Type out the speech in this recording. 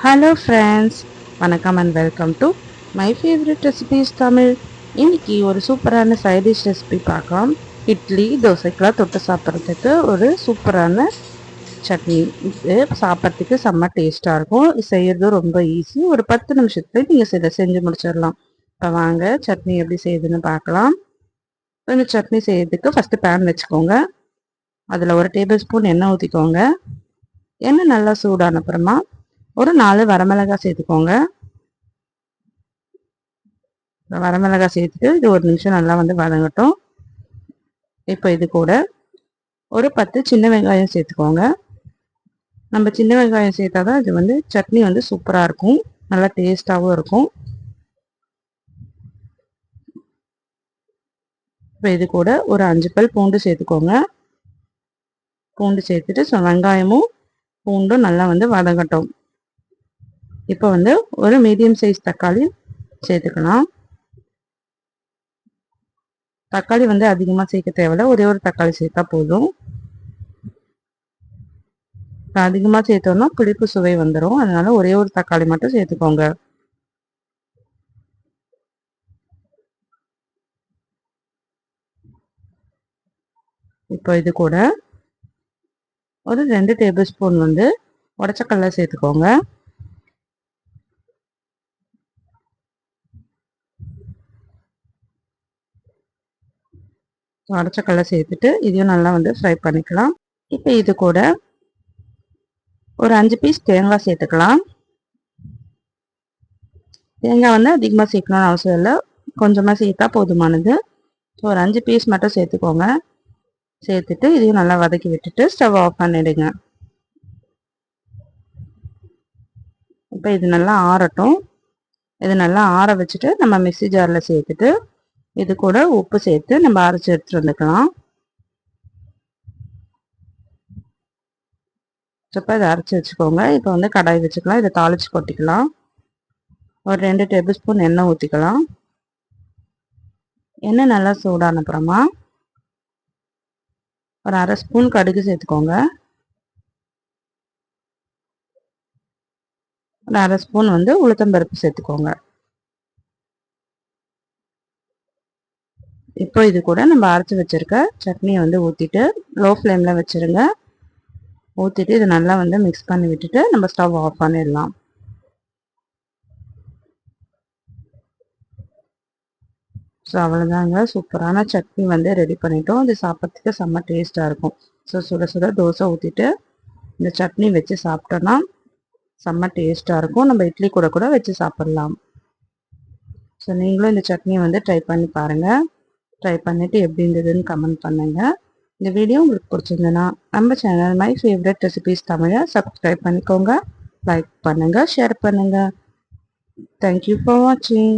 Hello friends, வணக்கம் and welcome to my favourite recipes Tamil. இன்னைக்கு ஒரு சூப்பரான சைட் டிஷ் ரெசிபி பார்க்கலாம். இட்லி தோசைக்கெலாம் தொட்டு சாப்பிட்றதுக்கு ஒரு சூப்பரான சட்னி. இது சாப்பிட்றதுக்கு செம்ம டேஸ்ட்டாக இருக்கும். செய்கிறது ரொம்ப ஈஸி. ஒரு 10 நிமிஷத்துல நீங்கள் இதை செஞ்சு முடிச்சிடலாம். இப்போ வாங்க சட்னி எப்படி செய்யுதுன்னு பார்க்கலாம். இந்த சட்னி செய்யறதுக்கு ஃபஸ்ட்டு பேன் வச்சுக்கோங்க. அதில் 1 டேபிள் ஸ்பூன் எண்ணெய் ஊற்றிக்கோங்க. எண்ணெய் நல்லா சூடான அப்புறமா ஒரு 4 வரமிளகாய் சேர்த்துக்கோங்க. வரமிளகாய் சேர்த்துட்டு இது 1 நிமிஷம் நல்லா வதங்கட்டும். இப்போ இது கூட ஒரு 10 சின்ன வெங்காயம் சேர்த்துக்கோங்க. நம்ம சின்ன வெங்காயம் சேர்த்தா தான் இது சட்னி சூப்பராக இருக்கும், நல்லா டேஸ்டாகவும் இருக்கும். இப்போ இது கூட ஒரு 5 பல் பூண்டு சேர்த்துக்கோங்க. பூண்டு சேர்த்துட்டு வெங்காயமும் பூண்டும் நல்லா வதங்கட்டும். இப்போ ஒரு மீடியம் சைஸ் தக்காளி சேர்த்துக்கலாம். தக்காளி அதிகமாக சேர்க்க தேவையில்ல, ஒரே ஒரு தக்காளி சேர்த்தா போதும். அதிகமாக சேர்த்தோம்னா புளிப்பு சுவை வந்துடும், அதனால ஒரே ஒரு தக்காளி மட்டும் சேர்த்துக்கோங்க. இப்போ இது கூட ஒரு 2 டேபிள் ஸ்பூன் உடச்சக்கடலை சேர்த்துக்கோங்க. உடச்சக்கடலை சேர்த்துட்டு இதையும் நல்லா ஃப்ரை பண்ணிக்கலாம். இப்போ இது கூட ஒரு 5 பீஸ் தேங்காய் சேர்த்துக்கலாம். தேங்காய் அதிகமாக சேர்க்கணும்னு அவசியம் இல்லை, கொஞ்சமாக சேர்த்தா போதுமானது. ஒரு 5 பீஸ் மட்டும் சேர்த்துக்கோங்க. சேர்த்துட்டு இதையும் நல்லா வதக்கி விட்டுட்டு ஸ்டவ் ஆஃப் பண்ணிடுங்க. இப்போ இது நல்லா ஆறட்டும். இது நல்லா ஆற வச்சுட்டு நம்ம மிக்ஸி ஜாரில் சேர்த்துட்டு இது கூட உப்பு சேர்த்து நம்ம அரைச்சி எடுத்துட்டு வந்துக்கலாம். இப்போ இதை அரைச்சி வச்சுக்கோங்க. இப்போ கடாய் வச்சுக்கலாம். இதை தாளிச்சு கொட்டிக்கலாம். ஒரு 2 டேபிள் ஸ்பூன் எண்ணெய் ஊற்றிக்கலாம். எண்ணெய் நல்லா சூடான அப்புறமா ஒரு 1/2 ஸ்பூன் கடுகு சேர்த்துக்கோங்க. ஒரு 1/2 ஸ்பூன் உளுத்தம்பருப்பு சேர்த்துக்கோங்க. இப்போ இது கூட நம்ம அரைச்சி வச்சிருக்க சட்னியை ஊற்றிட்டு லோ ஃப்ளேமில் வச்சுருங்க. ஊற்றிட்டு இது நல்லா மிக்ஸ் பண்ணி விட்டுட்டு நம்ம ஸ்டவ் ஆஃப் பண்ணிடலாம். ஸோ அவ்வளோதாங்க, சூப்பரான சட்னி ரெடி பண்ணிட்டோம். இது சாப்பிட்றதுக்கு செம்ம டேஸ்ட்டாக இருக்கும். ஸோ சுட சுட தோசை ஊற்றிட்டு இந்த சட்னி வச்சு சாப்பிட்டோன்னா செம்ம டேஸ்ட்டாக இருக்கும். நம்ம இட்லி கூட கூட வச்சு சாப்பிட்லாம். ஸோ நீங்களும் இந்த சட்னியை ட்ரை பண்ணி பாருங்கள். ட்ரை பண்ணிவிட்டு எப்படி இருந்ததுன்னு கமெண்ட் பண்ணுங்கள். இந்த வீடியோ உங்களுக்கு பிடிச்சிருந்ததுன்னா நம்ம சேனல் மை ஃபேவரட் ரெசிபீஸ் தமிழை சப்ஸ்கிரைப் பண்ணிக்கோங்க, லைக் பண்ணுங்கள், ஷேர் பண்ணுங்கள். தேங்க்யூ ஃபார் வாட்சிங்.